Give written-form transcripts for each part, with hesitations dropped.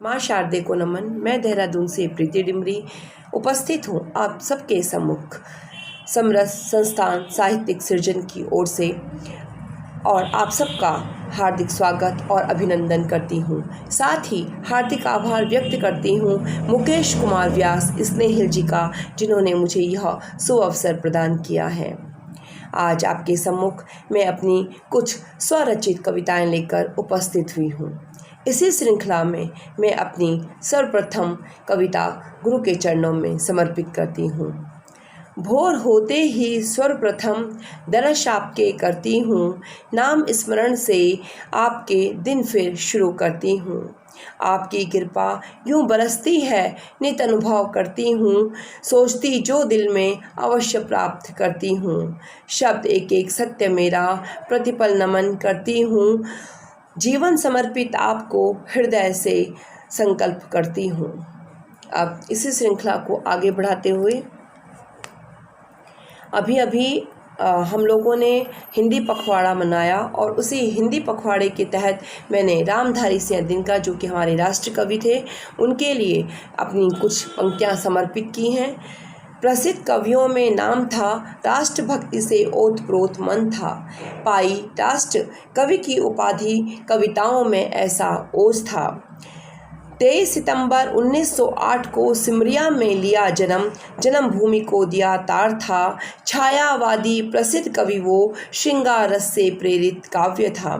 माँ शारदे को नमन। मैं देहरादून से प्रीति डिमरी उपस्थित हूँ आप सबके सम्मुख समरस संस्थान साहित्यिक सृजन की ओर से, और आप सबका हार्दिक स्वागत और अभिनंदन करती हूँ। साथ ही हार्दिक आभार व्यक्त करती हूँ मुकेश कुमार व्यास स्नेहिल जी का, जिन्होंने मुझे यह सुअवसर प्रदान किया है। आज आपके सम्मुख मैं अपनी कुछ स्वरचित कविताएं लेकर उपस्थित हुई हूँ। इसी श्रृंखला में मैं अपनी सर्वप्रथम कविता गुरु के चरणों में समर्पित करती हूँ। भोर होते ही सर्वप्रथम दर्श आपके करती हूँ, नाम स्मरण से आपके दिन फिर शुरू करती हूँ। आपकी कृपा यूं बरसती है नित अनुभव करती हूँ, सोचती जो दिल में अवश्य प्राप्त करती हूँ। शब्द एक एक सत्य मेरा प्रतिपल नमन करती हूँ, जीवन समर्पित आपको हृदय से संकल्प करती हूँ। अब इसी श्रृंखला को आगे बढ़ाते हुए अभी हम लोगों ने हिंदी पखवाड़ा मनाया, और उसी हिंदी पखवाड़े के तहत मैंने रामधारी सिंह दिनकर, जो कि हमारे राष्ट्र कवि थे, उनके लिए अपनी कुछ पंक्तियाँ समर्पित की हैं। प्रसिद्ध कवियों में नाम था, राष्ट्रभक्ति से ओतप्रोत मन था, पाई राष्ट्र कवि की उपाधि, कविताओं में ऐसा ओज था। 23 सितंबर 1908 को सिमरिया में लिया जन्म, जन्मभूमि को दिया तार था, छायावादी प्रसिद्ध कवि वो, श्रृंगार रस से प्रेरित काव्य था।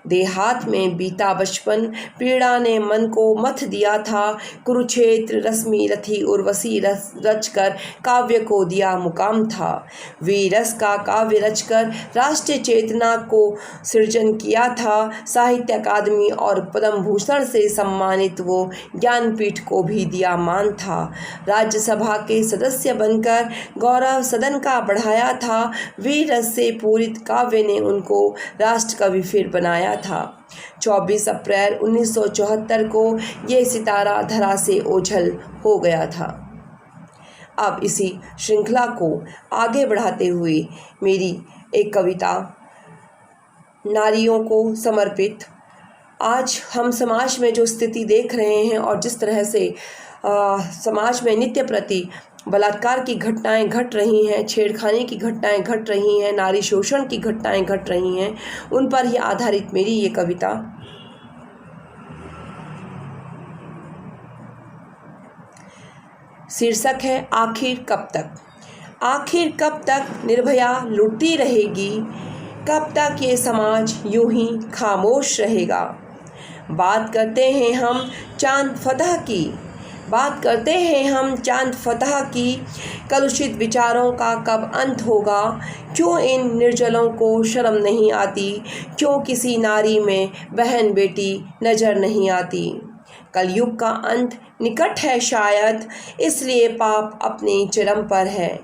देहात में बीता बचपन, पीड़ा ने मन को मथ दिया था, कुरुक्षेत्र रश्मि रथी उर्वशी रचकर काव्य को दिया मुकाम था। वीरस का काव्य रचकर राष्ट्रीय चेतना को सृजन किया था, साहित्य अकादमी और पद्म भूषण से सम्मानित वो ज्ञानपीठ को भी दिया मान था। राज्यसभा के सदस्य बनकर गौरव सदन का बढ़ाया था, वीर रस से पूरित काव्य ने उनको राष्ट्र कवि फिर बनाया था। 24 अप्रैल 1974 को ये सितारा धरा से ओझल हो गया था। अब इसी श्रृंखला को आगे बढ़ाते हुए मेरी एक कविता नारियों को समर्पित। आज हम समाज में जो स्थिति देख रहे हैं और जिस तरह से समाज में नित्य प्रति बलात्कार की घटनाएं घट रही हैं, छेड़खानी की घटनाएं घट रही हैं, नारी शोषण की घटनाएं घट रही हैं, उन पर ही आधारित मेरी ये कविता। शीर्षक है आखिर कब तक। आखिर कब तक निर्भया लुटती रहेगी, कब तक ये समाज यूं ही खामोश रहेगा। बात करते हैं हम चांद फतह की, बात करते हैं हम चांद फतह की, कलुषित विचारों का कब अंत होगा। क्यों इन निर्जलों को शर्म नहीं आती, क्यों किसी नारी में बहन बेटी नज़र नहीं आती। कलयुग का अंत निकट है शायद, इसलिए पाप अपने चरम पर है।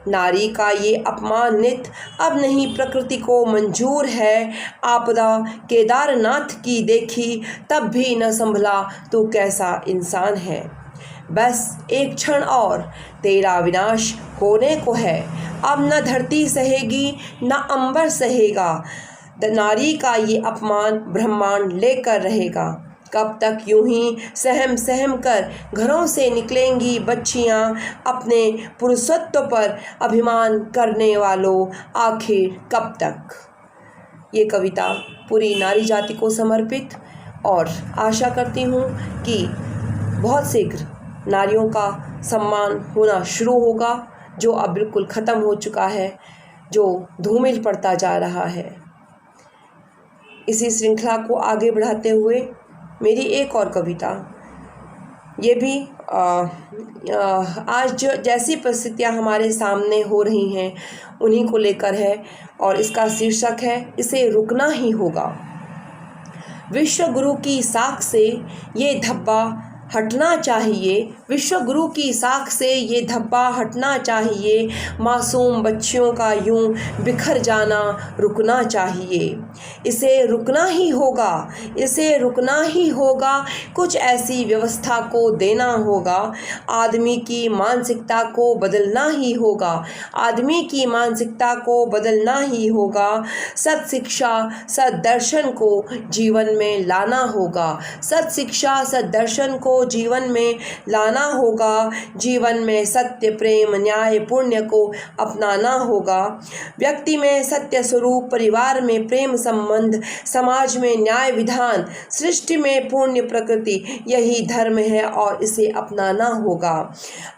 नारी का ये अपमान नित अब नहीं प्रकृति को मंजूर है। आपदा केदारनाथ की देखी तब भी न संभला तू कैसा इंसान है। बस एक क्षण और तेरा विनाश होने को है, अब न धरती सहेगी न अंबर सहेगा। नारी का ये अपमान ब्रह्मांड लेकर रहेगा। कब तक यूं ही सहम सहम कर घरों से निकलेंगी बच्चियां, अपने पुरुषत्व पर अभिमान करने वालों, आखिर कब तक। ये कविता पूरी नारी जाति को समर्पित, और आशा करती हूँ कि बहुत शीघ्र नारियों का सम्मान होना शुरू होगा, जो अब बिल्कुल ख़त्म हो चुका है, जो धूमिल पड़ता जा रहा है। इसी श्रृंखला को आगे बढ़ाते हुए मेरी एक और कविता, ये भी आज जो जैसी परिस्थितियाँ हमारे सामने हो रही हैं उन्हीं को लेकर है, और इसका शीर्षक है इसे रुकना ही होगा। विश्व गुरु की साख से ये धब्बा हटना चाहिए, विश्व गुरु की साख से ये धब्बा हटना चाहिए, मासूम बच्चियों का यूं बिखर जाना रुकना चाहिए। इसे रुकना ही होगा, इसे रुकना ही होगा, कुछ ऐसी व्यवस्था को देना होगा, आदमी की मानसिकता को बदलना ही होगा, आदमी की मानसिकता को बदलना ही होगा, सत शिक्षा सत दर्शन को जीवन में लाना होगा, सत शिक्षा सत दर्शन को जीवन में लाना होगा, जीवन में सत्य प्रेम न्याय पुण्य को अपनाना होगा, व्यक्ति में सत्य स्वरूप, परिवार में प्रेम संबंध, समाज में न्याय विधान, सृष्टि में पुण्य प्रकृति, यही धर्म है और इसे अपनाना होगा।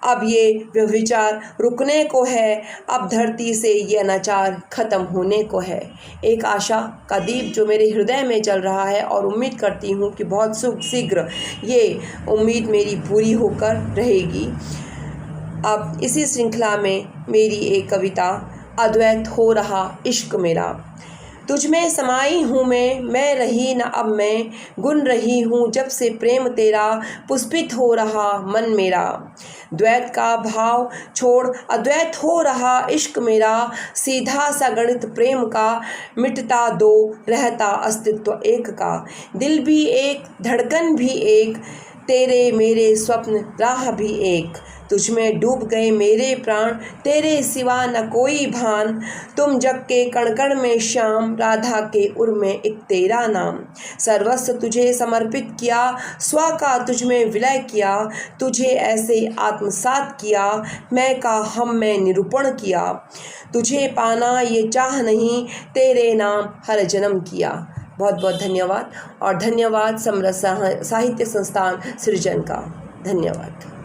अब ये व्यभिचार रुकने को है, अब धरती से ये अनाचार खत्म होने को है। एक आशा का दीप जो मेरे हृदय में जल रहा है और उम्मीद करती हूँ कि बहुत शीघ्र ये उम्मीद मेरी पूरी होकर रहेगी। अब इसी श्रृंखला में मेरी एक कविता, अद्वैत हो रहा इश्क मेरा। तुझ में समाई हूँ मैं रही न अब मैं, गुन रही हूँ जब से प्रेम तेरा, पुष्पित हो रहा मन मेरा। द्वैत का भाव छोड़ अद्वैत हो रहा इश्क मेरा, सीधा सा गणित प्रेम का, मिटता दो रहता अस्तित्व एक का। दिल भी एक धड़कन भी एक, तेरे मेरे स्वप्न राह भी एक। तुझ में डूब गए मेरे प्राण, तेरे सिवा न कोई भान। तुम जग के कण कण में श्याम, राधा के उर में एक तेरा नाम। सर्वस्व तुझे समर्पित किया, स्व का तुझ में विलय किया। तुझे ऐसे आत्मसात किया, मैं का हम में निरूपण किया। तुझे पाना ये चाह नहीं, तेरे नाम हर जन्म किया। बहुत बहुत धन्यवाद और धन्यवाद समरस साहित्य संस्थान सृजन का। धन्यवाद।